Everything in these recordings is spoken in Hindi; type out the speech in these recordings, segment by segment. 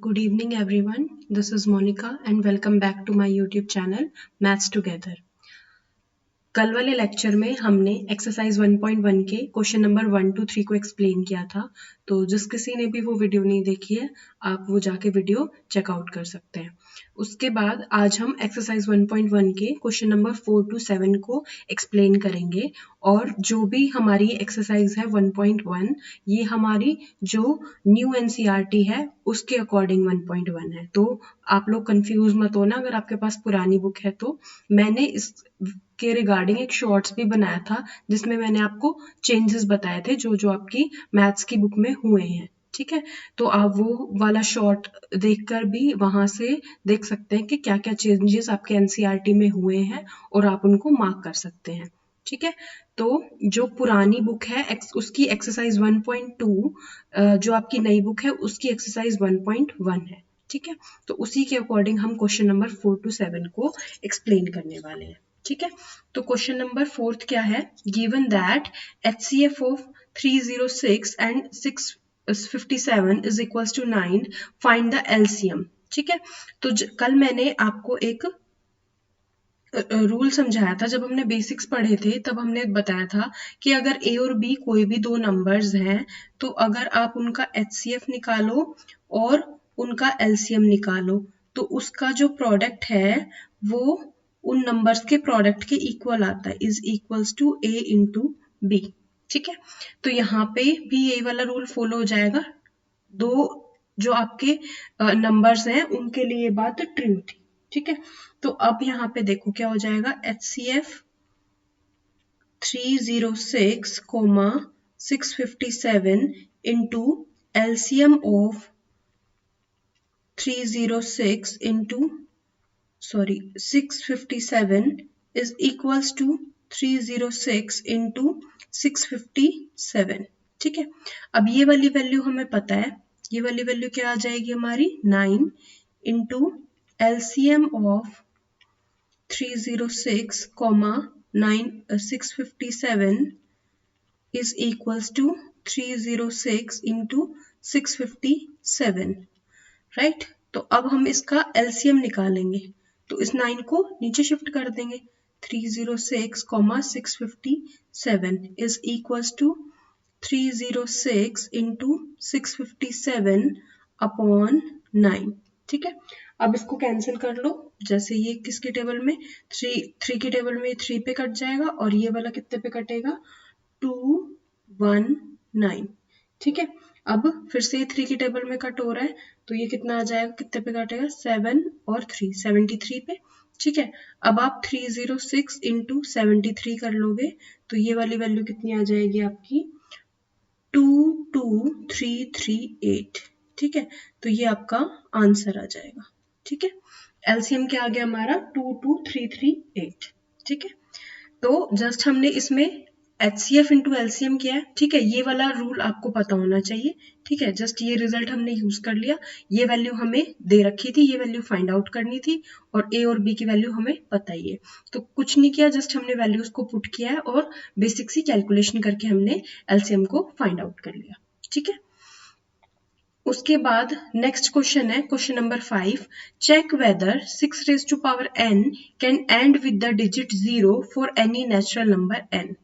Good evening everyone. This is Monica and welcome back to my YouTube channel Maths Together. कल वाले लेक्चर में हमने एक्सरसाइज 1.1 के क्वेश्चन नंबर 1 to 3 को एक्सप्लेन किया था, तो जिस किसी ने भी वो वीडियो नहीं देखी है आप वो जाके वीडियो चेकआउट कर सकते हैं। उसके बाद आज हम एक्सरसाइज 1.1 के क्वेश्चन नंबर 4 to 7 को एक्सप्लेन करेंगे और जो भी हमारी एक्सरसाइज है 1.1 ये हमारी जो न्यू एनसीईआरटी है उसके अकॉर्डिंग 1.1 है, तो आप लोग कंफ्यूज मत होना। अगर आपके पास पुरानी बुक है तो मैंने इस के रिगार्डिंग एक शॉर्ट्स भी बनाया था जिसमें मैंने आपको चेंजेस बताए थे जो जो आपकी मैथ्स की बुक में हुए हैं। ठीक है, तो आप वो वाला शॉर्ट देखकर भी वहां से देख सकते हैं कि क्या क्या चेंजेस आपके एनसीईआरटी में हुए हैं और आप उनको मार्क कर सकते हैं। ठीक है, तो जो पुरानी बुक है उसकी एक्सरसाइज 1.2, जो आपकी नई बुक है उसकी एक्सरसाइज 1.1 है। ठीक है, तो उसी के अकॉर्डिंग हम क्वेश्चन नंबर 4 to 7 को एक्सप्लेन करने वाले हैं। ठीक है, तो क्वेश्चन नंबर 4 क्या है, given that HCF of 306 and 657 is equals to 9, find the LCM. ठीक है, तो कल मैंने आपको एक रूल समझाया था, जब हमने बेसिक्स पढ़े थे तब हमने बताया था कि अगर ए और बी कोई भी दो नंबर्स हैं तो अगर आप उनका HCF निकालो और उनका एलसीएम निकालो तो उसका जो प्रोडक्ट है वो उन नंबर्स के प्रोडक्ट के इक्वल आता है, is equals to a into b. ठीक है, तो यहाँ पे भी ये वाला रूल फॉलो हो जाएगा। दो जो आपके नंबर्स हैं उनके लिए बात ट्रू थी। ठीक है, तो अब यहाँ पे देखो क्या हो जाएगा, HCF 306, 657 into LCM of 306 into 657 is equals to 306 into 657। ठीक है, अब ये वाली वैल्यू हमें पता है, ये वाली वैल्यू क्या आ जाएगी हमारी 9 into LCM of 306, 657 is equals to 306 into 657, right. तो अब हम इसका एलसीएम निकालेंगे, तो इस 9 को नीचे शिफ्ट कर देंगे, 306, 657 is equals to 306 into 657 upon 9। ठीक है, अब इसको कैंसिल कर लो, जैसे ये किसके टेबल में 3 की टेबल में 3 पे कट जाएगा और ये वाला कितने पे कटेगा 219। ठीक है, अब फिर से 3 की टेबल में कट हो रहा है तो ये कितना आ जाएगा, कितने पे कटेगा 7 और 3 73 पे। ठीक है, अब आप 306 इंटू 73 कर लोगे तो ये वाली वैल्यू कितनी आ जाएगी आपकी 22338। ठीक है, तो ये आपका आंसर आ जाएगा। ठीक है, एलसीएम क्या आ गया हमारा 22338। ठीक है, तो जस्ट हमने इसमें HCF इंटू एलसीएम किया है। ठीक है, ये वाला रूल आपको पता होना चाहिए। ठीक है, जस्ट ये रिजल्ट हमने यूज कर लिया, ये वैल्यू हमें दे रखी थी, ये वैल्यू फाइंड आउट करनी थी और ए और बी की वैल्यू हमें पता ही है, तो कुछ नहीं किया, जस्ट हमने वैल्यूज को पुट किया है और बेसिक सी कैलकुलेशन करके हमने एलसीएम को फाइंड आउट कर लिया। ठीक है, उसके बाद नेक्स्ट क्वेश्चन है question number 5, check whether 6 raised to power n can end with the digit 0 for any natural number n।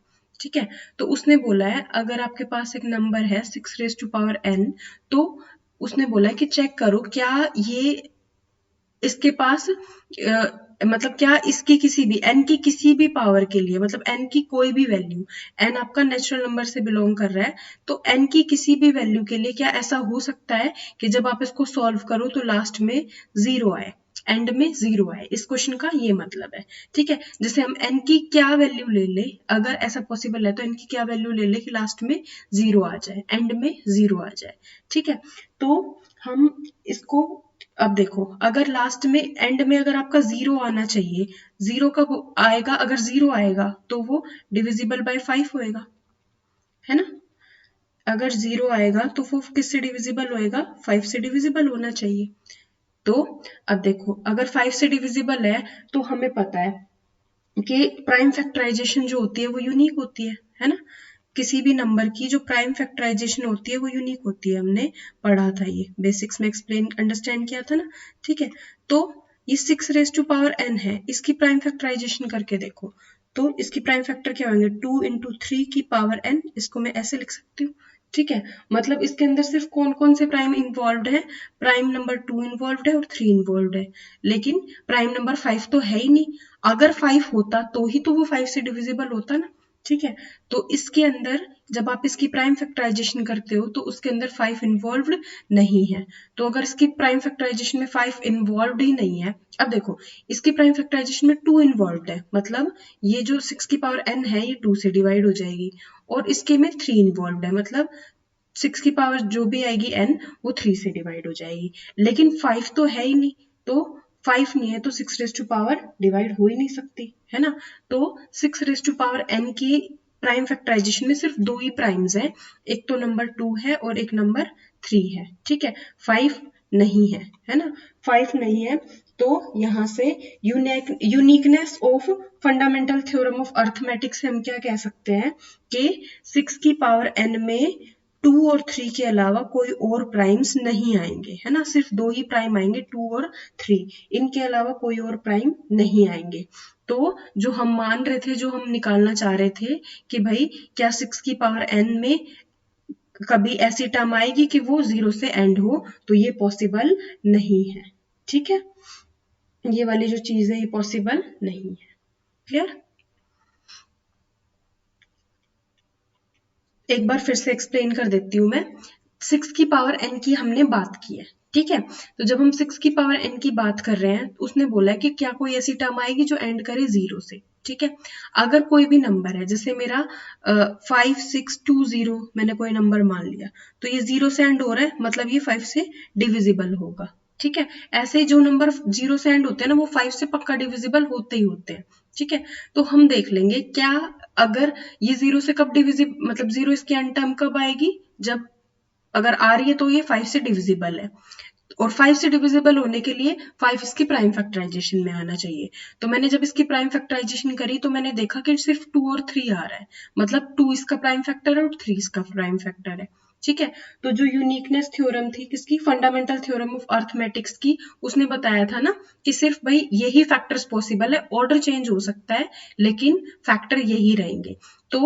ठीक है, तो उसने बोला है अगर आपके पास एक नंबर है 6 raised to power n, तो उसने बोला है कि चेक करो क्या ये इसके पास मतलब क्या इसकी किसी भी n की किसी भी पावर के लिए, मतलब n की कोई भी वैल्यू, n आपका नेचुरल नंबर से बिलोंग कर रहा है तो n की किसी भी वैल्यू के लिए क्या ऐसा हो सकता है कि जब आप इसको सॉल्व करो तो लास्ट में 0 आए, एंड में 0 आए। इस क्वेश्चन का ये मतलब है। ठीक है, जैसे हम n की क्या वैल्यू ले ले, अगर ऐसा पॉसिबल है तो n की क्या वैल्यू ले ले कि लास्ट में 0 आ जाए, एंड में 0 आ जाए। ठीक है, तो हम इसको अब देखो, अगर लास्ट में एंड में अगर आपका 0 आना चाहिए, 0 कब आएगा, अगर 0 आएगा तो वो डिविजिबल बाय 5 होएगा, है ना। अगर 0 आएगा तो वो किससे डिविजिबल होएगा, 5 से डिविजिबल होना चाहिए। तो अब देखो, अगर 5 से डिविजिबल है तो हमें पता है कि प्राइम फैक्टराइजेशन जो होती है वो यूनिक होती है ना। किसी भी नंबर की जो प्राइम फैक्टराइजेशन होती है वो यूनिक होती है, हमने पढ़ा था, ये बेसिक्स में एक्सप्लेन अंडरस्टैंड किया था ना। ठीक है, तो ये 6n है, इसकी प्राइम फैक्टराइजेशन करके देखो तो इसकी प्राइम फैक्टर क्या होंगे, 2 × 3 की पावर n, इसको मैं ऐसे लिख सकती हूँ। ठीक है, मतलब इसके अंदर सिर्फ कौन कौन से प्राइम इन्वॉल्व है, प्राइम नंबर 2 इन्वॉल्व है और 3 इन्वॉल्व है, लेकिन प्राइम नंबर 5 तो है ही नहीं। अगर 5 होता तो ही तो वो 5 से डिविजिबल होता ना। ठीक है, तो इसके अंदर जब आप इसकी प्राइम फैक्टराइजेशन करते हो तो उसके अंदर 5 इन्वॉल्व्ड नहीं है। तो अगर इसकी प्राइम फैक्टराइजेशन में 5 इन्वॉल्व्ड ही नहीं है, अब देखो इसकी प्राइम फैक्टराइजेशन में 2 इन्वॉल्व्ड है, मतलब ये जो 6 की पावर n है ये 2 से डिवाइड हो जाएगी, और इसके में 3 इन्वॉल्व्ड है, मतलब 6 की पावर जो भी आएगी n वो 3 से डिवाइड हो जाएगी, लेकिन 5 तो है ही नहीं, तो 5 नहीं है तो 6 रेज़ टू पावर डिवाइड हो ही नहीं सकती, है ना। तो 6 रेज़ टू पावर n की प्राइम फैक्टराइजेशन में सिर्फ 2 ही प्राइम्स हैं, एक तो नंबर 2 है और एक नंबर 3 है। ठीक है, 5 नहीं है ना, 5 नहीं है, तो यहाँ से uniqueness of fundamental theorem of arithmetic से हम क्या कह सकते हैं कि 6 की पावर n में 2 और 3 के अलावा कोई और प्राइम्स नहीं आएंगे, है ना, सिर्फ 2 ही प्राइम आएंगे 2 और 3, इनके अलावा कोई और प्राइम नहीं आएंगे। तो जो हम मान रहे थे, जो हम निकालना चाह रहे थे कि भाई क्या 6 की पावर n में कभी ऐसी टर्म आएगी कि वो 0 से एंड हो, तो ये पॉसिबल नहीं है। ठीक है, ये वाली जो चीज है ये पॉसिबल नहीं है। क्लियर? एक बार फिर से एक्सप्लेन कर देती हूँ मैं। 6 की पावर n की हमने बात की है, ठीक है, तो जब हम 6 की पावर n की बात कर रहे हैं उसने बोला है कि क्या कोई ऐसी टर्म आएगी जो एंड करे 0 से। ठीक है, अगर कोई भी नंबर है, जैसे मेरा 5620 मैंने कोई नंबर मान लिया, तो ये 0 से एंड हो रहा है, मतलब ये 5 से डिविजिबल होगा। ठीक है, ऐसे जो नंबर 0 से एंड होते हैं ना वो 5 से पक्का डिविजिबल होते ही होते हैं। ठीक है, तो हम देख लेंगे क्या अगर ये 0 से कब डिविजिबल, मतलब 0 इसकी एंड टर्म कब आएगी, जब अगर आ रही है तो ये 5 से डिविजिबल है, और 5 से डिविजिबल होने के लिए 5 इसकी प्राइम फैक्टराइजेशन में आना चाहिए। तो मैंने जब इसकी प्राइम फैक्टराइजेशन करी तो मैंने देखा कि सिर्फ 2 और 3 आ रहा है, मतलब 2 इसका प्राइम फैक्टर है और 3 इसका प्राइम फैक्टर है। ठीक है, तो जो यूनिकनेस थ्योरम थी किसकी, फंडामेंटल थ्योरम ऑफ अर्थमेटिक्स की, उसने बताया था ना कि सिर्फ भाई यही फैक्टर्स पॉसिबल है, ऑर्डर चेंज हो सकता है लेकिन फैक्टर यही रहेंगे। तो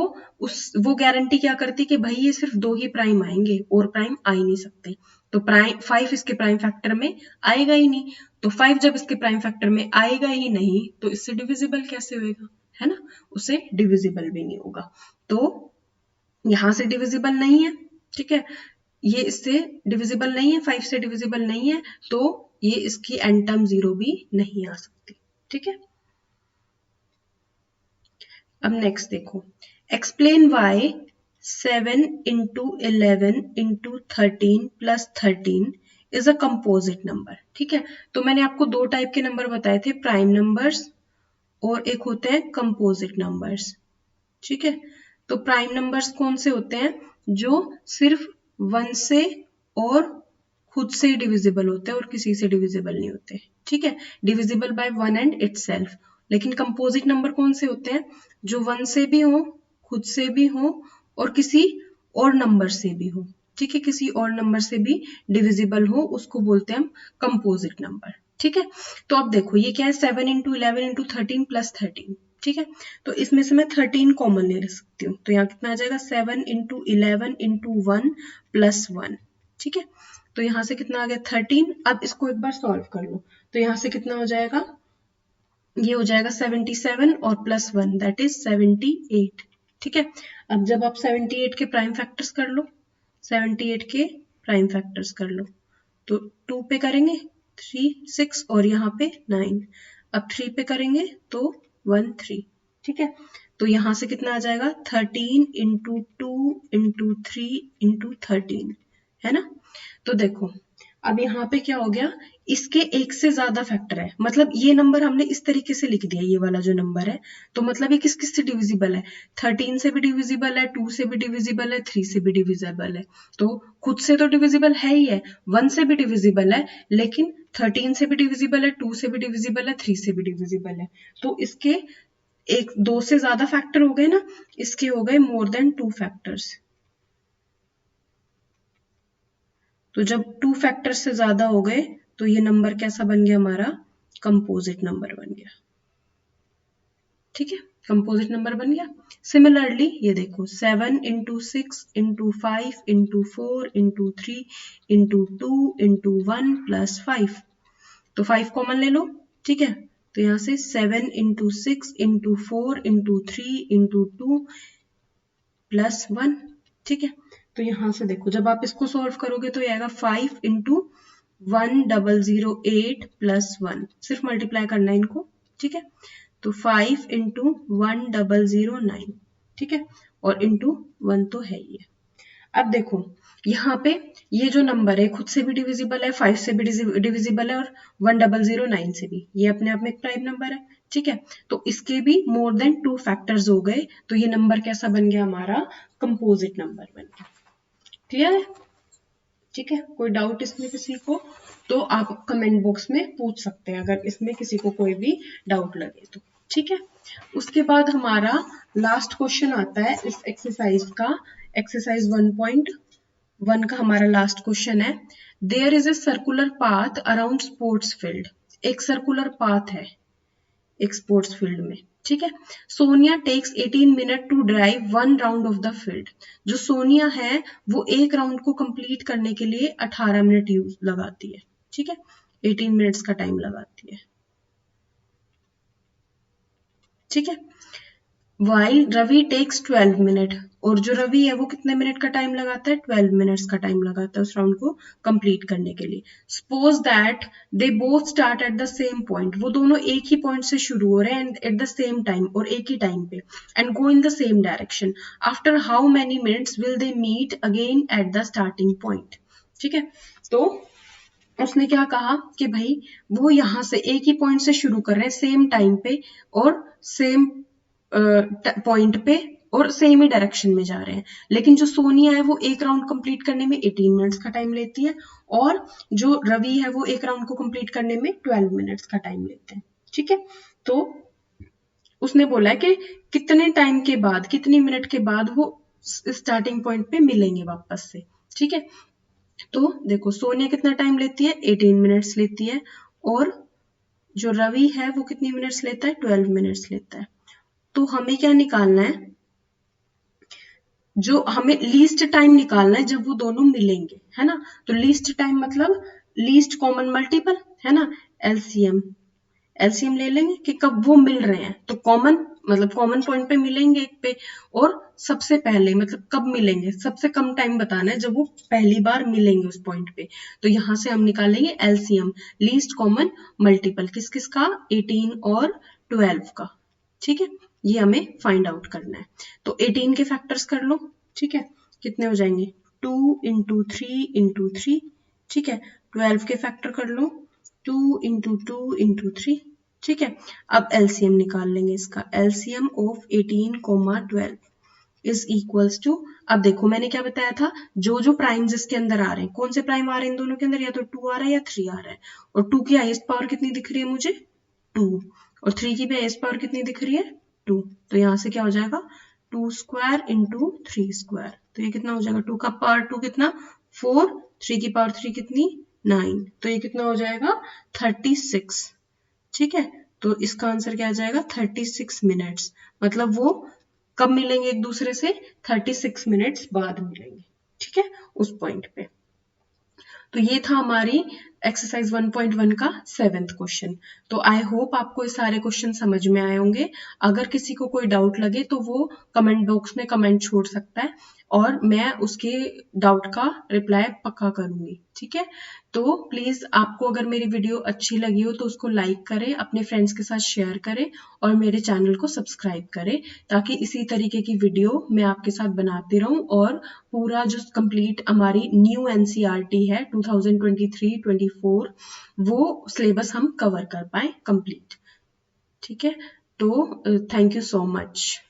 वो गारंटी क्या करती कि भाई ये सिर्फ 2 ही प्राइम आएंगे और प्राइम आ ही नहीं सकते, तो प्राइम 5 इसके प्राइम फैक्टर में आएगा ही नहीं, तो 5 जब इसके प्राइम फैक्टर में आएगा ही नहीं तो इससे डिविजिबल कैसे होएगा, है ना, उससे डिविजिबल भी नहीं होगा, तो यहां से डिविजिबल नहीं है। ठीक है, ये इससे डिविजिबल नहीं है, 5 से डिविजिबल नहीं है, तो ये इसकी एंड टर्म 0 भी नहीं आ सकती। ठीक है, अब नेक्स्ट देखो, explain why 7 × 11 × 13 + 13 is a composite number. ठीक है, तो मैंने आपको 2 टाइप के नंबर बताए थे, प्राइम नंबर्स और एक होते हैं कंपोजिट नंबर्स। ठीक है, तो प्राइम नंबर्स कौन से होते हैं, जो सिर्फ 1 से और खुद से ही डिविजिबल होते हैं और किसी से डिविजिबल नहीं होते। ठीक है, डिविजिबल बाय 1 एंड इटसेल्फ। लेकिन कंपोजिट नंबर कौन से होते हैं, जो 1 से भी हो, खुद से भी हो और किसी और नंबर से भी हो। ठीक है, किसी और नंबर से भी डिविजिबल हो, उसको बोलते हैं हम कंपोजिट नंबर। ठीक है, तो अब देखो ये क्या है, 7 × 11 × 13 + 13। ठीक है, तो इसमें से मैं 13 कॉमन ले सकती हूँ, तो यहाँ कितना आ जाएगा, 7 × 11 × 1 + 1। ठीक है, तो यहाँ से कितना आ गया 13। अब इसको एक बार सॉल्व कर लो, तो यहाँ से कितना हो जाएगा, ये हो जाएगा 77 और +1 दैट इज 78। ठीक है, अब जब आप 78 के प्राइम फैक्टर्स कर लो, 78 के प्राइम फैक्टर्स कर लो, तो 2 पे करेंगे 3 6 और यहाँ पे 9, अब 3 पे करेंगे तो 1 3। ठीक है, तो यहाँ से कितना आ जाएगा 13 × 2 × 3 × 13, है ना। तो देखो अब यहाँ पे क्या हो गया, इसके एक से ज्यादा फैक्टर है, मतलब ये नंबर हमने इस तरीके से लिख दिया, ये वाला जो नंबर है, तो मतलब ये किस किस से डिविजिबल है, 13 से भी डिविजिबल है, 2 से भी डिविजिबल है, 3 से भी डिविजिबल है, तो खुद से तो डिविजिबल है ही है, 1 से भी डिविजिबल है, लेकिन 13 से भी डिविजिबल है, 2 से भी डिविजिबल है, 3 से भी डिविजिबल है, तो इसके एक 2 से ज्यादा फैक्टर हो गए ना, इसके हो गए मोर देन 2 फैक्टर्स। तो जब 2 फैक्टर से ज्यादा हो गए तो ये नंबर कैसा बन गया हमारा, कंपोजिट नंबर बन गया। ठीक है, कंपोजिट नंबर बन गया। सिमिलरली ये देखो 7 into 6 into 5 into 4 into 3 into 2 into 1 plus 5, तो 5 कॉमन ले लो। ठीक है, तो यहाँ से 7 into 6 into 4 into 3 into 2 plus 1। ठीक है, तो यहाँ से देखो जब आप इसको सॉल्व करोगे तो ये आएगा 5 इंटू 1008 प्लस 1, सिर्फ मल्टीप्लाई करना है इनको। ठीक है, तो 5 इंटू 1009। ठीक है, और इंटू 1 तो है ही है। अब देखो यहाँ पे ये जो नंबर है खुद से भी डिविजिबल है, 5 से भी डिविजिबल है, और 1009 से भी, ये अपने आप में एक प्राइम नंबर है। ठीक है, तो इसके भी मोर देन 2 फैक्टर्स हो गए, तो ये नंबर कैसा बन गया हमारा, कंपोजिट नंबर बन गया। क्लियर है? ठीक है, कोई डाउट इसमें किसी को तो आप कमेंट बॉक्स में पूछ सकते हैं, अगर इसमें किसी को कोई भी डाउट लगे तो। ठीक है, उसके बाद हमारा लास्ट क्वेश्चन आता है इस एक्सरसाइज का, एक्सरसाइज 1.1 का हमारा लास्ट क्वेश्चन है। There is a circular path around sports field. एक सर्कुलर पाथ है एक स्पोर्ट्स फील्ड में। ठीक है, Sonia takes 18 minute to drive 1 round of the field. जो सोनिया है वो एक राउंड को कंप्लीट करने के लिए 18 मिनट यूज लगाती है। ठीक है, 18 मिनट्स का टाइम लगाती है। ठीक है, वाइल रवि टेक्स 12 मिनट, और जो रवि है वो कितने मिनट का टाइम लगाता है, 12 मिनट्स का टाइम लगाता है उस राउंड को कंप्लीट करने के लिए। Suppose that they both start at the same point, वो दोनों एक ही पॉइंट से शुरू हो रहे हैं and at the same time, और एक ही टाइम पे, and go in the same direction. After how many minutes will they meet again at the starting point. ठीक है, तो उसने क्या कहा कि भाई वो यहाँ से एक ही पॉइंट से शुरू कर रहे हैं सेम टाइम पे और सेम पॉइंट पे और सेम ही डायरेक्शन में जा रहे हैं, लेकिन जो सोनिया है वो एक राउंड कंप्लीट करने में 18 मिनट्स का टाइम लेती है, और जो रवि है वो एक राउंड को कंप्लीट करने में 12 मिनट्स का टाइम लेते हैं। ठीक है, तो उसने बोला है कि कितने टाइम के बाद, कितनी मिनट के बाद वो स्टार्टिंग पॉइंट पे मिलेंगे वापस से। ठीक है, तो देखो सोनिया कितना टाइम लेती है, 18 मिनट्स लेती है, और जो रवि है वो कितनी मिनट्स लेता है, 12 मिनट्स लेता है। तो हमें क्या निकालना है, जो हमें लीस्ट टाइम निकालना है जब वो दोनों मिलेंगे, है ना। तो लीस्ट टाइम मतलब लीस्ट कॉमन मल्टीपल, है ना, एलसीएम। एलसीएम ले लेंगे कि कब वो मिल रहे हैं, तो कॉमन मतलब कॉमन पॉइंट पे मिलेंगे एक पे, और सबसे पहले मतलब कब मिलेंगे, सबसे कम टाइम बताना है जब वो पहली बार मिलेंगे उस पॉइंट पे। तो यहां से हम निकालेंगे एलसीएम, लीस्ट कॉमन मल्टीपल, किस किस का, 18 और 12 का। ठीक है, ये हमें फाइंड आउट करना है। तो 18 के फैक्टर्स कर लो। ठीक है, कितने हो जाएंगे, 2 इंटू 3 इंटू 3। ठीक है, 12 के फैक्टर कर लो, 2 इंटू 2 इंटू 3। ठीक है, अब एलसीएम निकाल लेंगे इसका, LCM of 18 comma 12 is equals to, अब देखो मैंने क्या बताया था, जो जो प्राइम्स इसके अंदर आ रहे हैं, कौन से प्राइम आ रहे हैं इन दोनों के अंदर, या तो 2 आ रहा है या 3 आ रहा है, और 2 की हाईएस्ट पावर कितनी दिख रही है मुझे, 2, और 3 की भी हाईएस्ट पावर कितनी दिख रही है, 2। तो यहाँ से क्या हो जाएगा, 2 स्क्वायर इंटू 3 स्क्वायर, तो ये कितना हो जाएगा, 2 का पावर 2 कितना 4, 3 की पावर 3 कितनी 9, तो ये कितना हो जाएगा 36। ठीक है, तो इसका आंसर क्या आ जाएगा 36 मिनट्स, मतलब वो कब मिलेंगे एक दूसरे से, 36 मिनट्स बाद मिलेंगे। ठीक है, उस पॉइंट पे। तो ये था हमारी एक्सरसाइज 1.1 का 7th क्वेश्चन। तो आई होप आपको ये सारे क्वेश्चन समझ में आए होंगे। अगर किसी को कोई डाउट लगे तो वो कमेंट बॉक्स में कमेंट छोड़ सकता है, और मैं उसके डाउट का रिप्लाई पक्का करूंगी। ठीक है, तो प्लीज आपको अगर मेरी वीडियो अच्छी लगी हो तो उसको लाइक करें, अपने फ्रेंड्स के साथ शेयर करें, और मेरे चैनल को सब्सक्राइब करें, ताकि इसी तरीके की वीडियो मैं आपके साथ बनाती रहूं, और पूरा जो कंप्लीट हमारी न्यू एनसीईआरटी है 2023-24 वो सिलेबस हम कवर कर पाए कंप्लीट। ठीक है, तो थैंक यू सो मच।